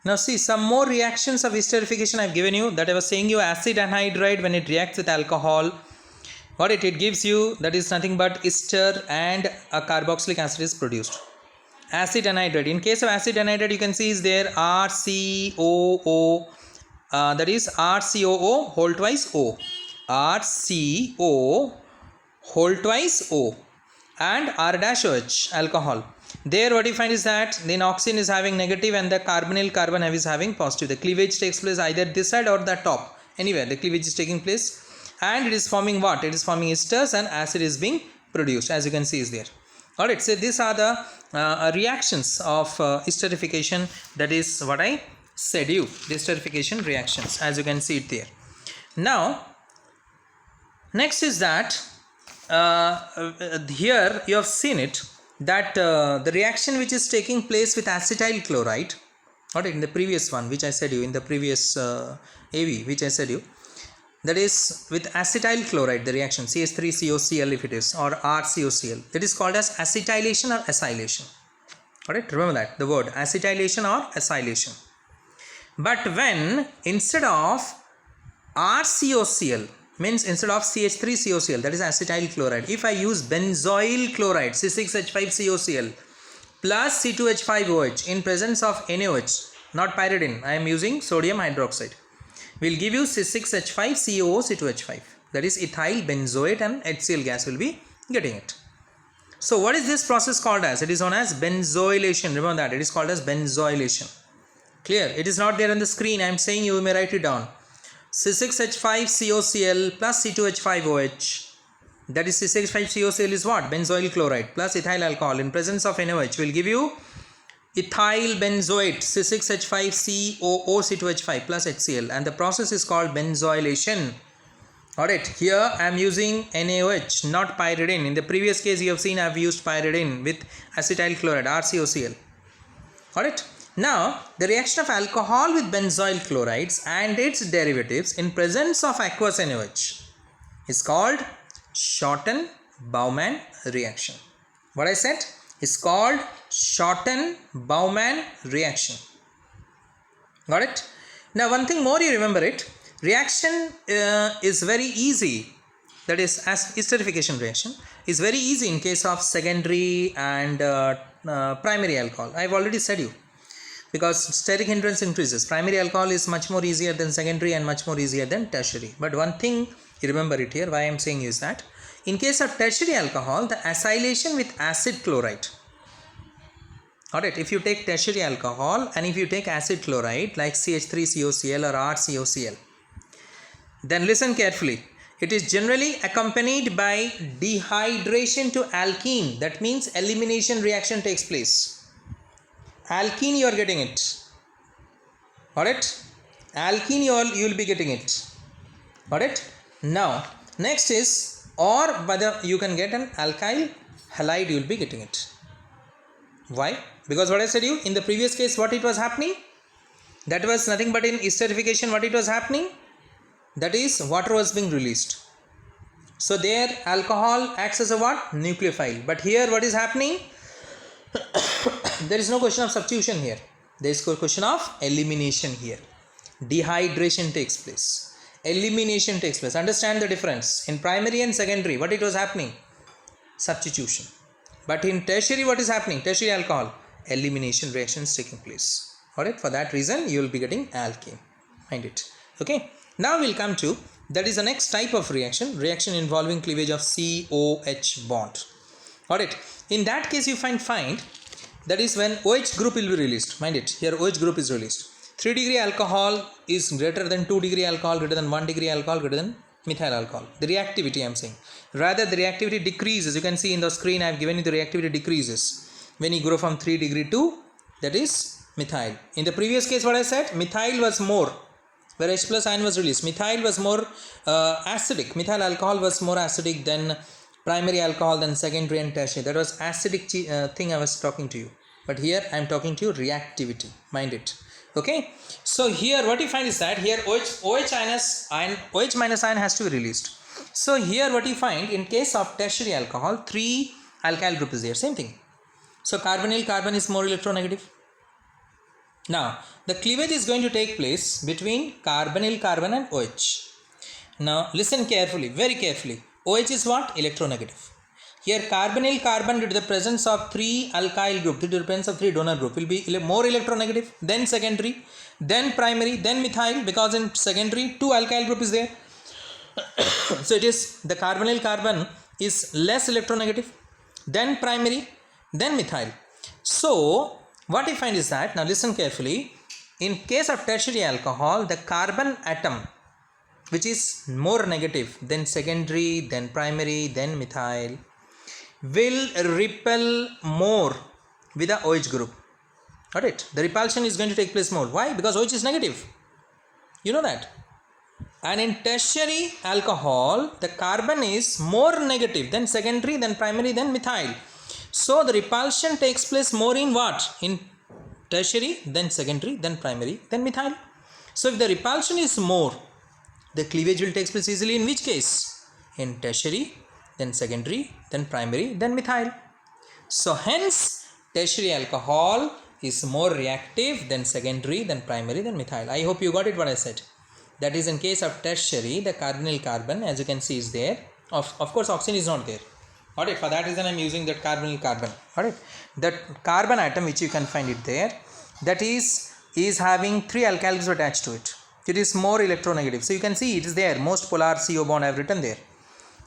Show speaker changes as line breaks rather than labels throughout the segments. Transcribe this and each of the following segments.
Now see some more reactions of esterification I have given you, that I was saying you acid anhydride when it reacts with alcohol, what it gives you, that is nothing but ester and a carboxylic acid is produced. Acid anhydride, in case of acid anhydride you can see is there RCOO, that is RCOO whole twice O, RCO whole twice O, and R-OH alcohol. There what you find is that the oxygen is having negative and the carbonyl carbon is having positive. The cleavage takes place either this side or the top, anywhere the cleavage is taking place, and it is forming what? It is forming esters and acid is being produced, as you can see is there. Alright, so these are the reactions of esterification, that is what I said you, the esterification reactions, as you can see it there. Now next is that here you have seen it, that the reaction which is taking place with acetyl chloride, alright, in the previous one which I said you, in the previous AV which I said you, that is with acetyl chloride, the reaction CH3COCl if it is, or RCOCl, that is called as acetylation or acylation. Alright, remember that, the word acetylation or acylation. But when instead of RCOCl, means instead of CH3COCl, that is acetyl chloride, if I use benzoyl chloride C6H5COCl plus C2H5OH in presence of NaOH, not pyridine, I am using sodium hydroxide, will give you C6H5COO C2H5, that is ethyl benzoate, and HCl gas will be getting it. So what is this process called as? It is known as benzoylation. Remember that, it is called as benzoylation. Clear? It is not there on the screen, I am saying you may write it down. C6H5COCl plus C2H5OH, that is C6H5COCl is what? Benzoyl chloride plus ethyl alcohol in presence of NaOH will give you ethyl benzoate C6H5COO C2H5 plus HCl, and the process is called benzoylation. Alright, here I am using NaOH, not pyridine. In the previous case you have seen I have used pyridine with acetyl chloride RCOCl. Alright. Now, the reaction of alcohol with benzoyl chlorides and its derivatives in presence of aqueous NaOH is called Schotten-Baumann reaction. What I said is called Schotten-Baumann reaction. Got it? Now, one thing more you remember it, reaction is very easy, that is as esterification reaction is very easy in case of secondary and primary alcohol. I have already said you, because steric hindrance increases. Primary alcohol is much more easier than secondary and much more easier than tertiary. But one thing you remember it here, why I am saying is that in case of tertiary alcohol, the acylation with acid chloride. Alright, if you take tertiary alcohol and if you take acid chloride like CH3COCl or RCOCl, then listen carefully. It is generally accompanied by dehydration to alkene. That means elimination reaction takes place. Alkene you are getting it. Alright, alkene you will be getting it. Alright, now next is, or whether you can get an alkyl halide, you will be getting it. Why? Because what I said you, in the previous case what it was happening, that was nothing but in esterification what it was happening, that is water was being released. So there alcohol acts as a what? Nucleophile. But here what is happening? There is no question of substitution here. There is a question of elimination here. Dehydration takes place. Elimination takes place. Understand the difference. In primary and secondary, what it was happening? Substitution. But in tertiary, what is happening? Tertiary alcohol, elimination reactions taking place. Alright, for that reason, you will be getting alkene. Mind it. Okay. Now we'll come to, that is the next type of reaction. Reaction involving cleavage of COH bond. Alright. In that case you find that is when OH group will be released. Mind it, here OH group is released. 3 degree alcohol is greater than 2 degree alcohol, greater than 1 degree alcohol, greater than methyl alcohol. The reactivity I am saying. Rather the reactivity decreases. You can see in the screen I have given you the reactivity decreases when you grow from 3 degree to, that is methyl. In the previous case what I said, methyl was more, where H plus ion was released. Methyl was more acidic. Methyl alcohol was more acidic than primary alcohol, than secondary and tertiary. That was acidic thing I was talking to you. But here I am talking to you reactivity. Mind it. Okay. So here what you find is that here OH minus ion has to be released. So here what you find, in case of tertiary alcohol, 3 alkyl group is there. Same thing. So carbonyl carbon is more electronegative. Now, the cleavage is going to take place between carbonyl carbon and OH. Now, listen carefully, very carefully. OH is what? Electronegative. Here, carbonyl carbon, due to the presence of 3 alkyl group, due to the presence of 3 donor group, will be more electronegative, then secondary, then primary, then methyl, because in secondary 2 alkyl group is there. So it is the carbonyl carbon is less electronegative, then primary, then methyl. So what we find is that, now listen carefully, in case of tertiary alcohol, the carbon atom which is more negative than secondary, then primary, then methyl, will repel more with the OH group. Got it? The repulsion is going to take place more. Why? Because OH is negative. You know that. And in tertiary alcohol, the carbon is more negative than secondary, then primary, then methyl. So the repulsion takes place more in what? In tertiary, then secondary, then primary, then methyl. So if the repulsion is more, the cleavage will take place easily in which case? In tertiary, then secondary, then primary, then methyl. So hence tertiary alcohol is more reactive than secondary, then primary, then methyl. I hope you got it what I said. That is in case of tertiary, the carbonyl carbon, as you can see, is there. Of course oxygen is not there. Got it? For that reason I am using that carbonyl carbon. Got it? That carbon atom which you can find it there, that is having 3 alkyls attached to it. It is more electronegative. So you can see it is there. Most polar CO bond I have written there.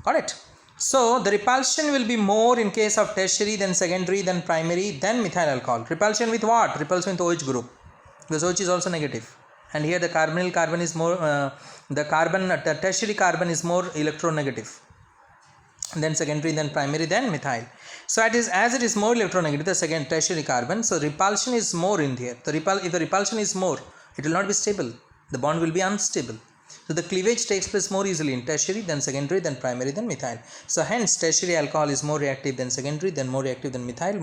Got it? So the repulsion will be more in case of tertiary, then secondary, then primary, then methyl alcohol. Repulsion with what? Repulsion with OH group. Because OH is also negative. And here the carbonyl carbon is more, the tertiary carbon is more electronegative. Then secondary, then primary, then methyl. So as it is more electronegative, the second tertiary carbon, so repulsion is more in here. If the repulsion is more, it will not be stable. The bond will be unstable. So the cleavage takes place more easily in tertiary, then secondary, then primary, then methyl. So hence tertiary alcohol is more reactive than secondary, then more reactive than methyl,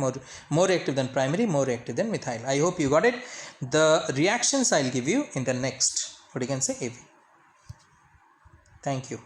more reactive than primary, more reactive than methyl. I hope you got it. The reactions I'll give you in the next, what you can say, AV. Thank you.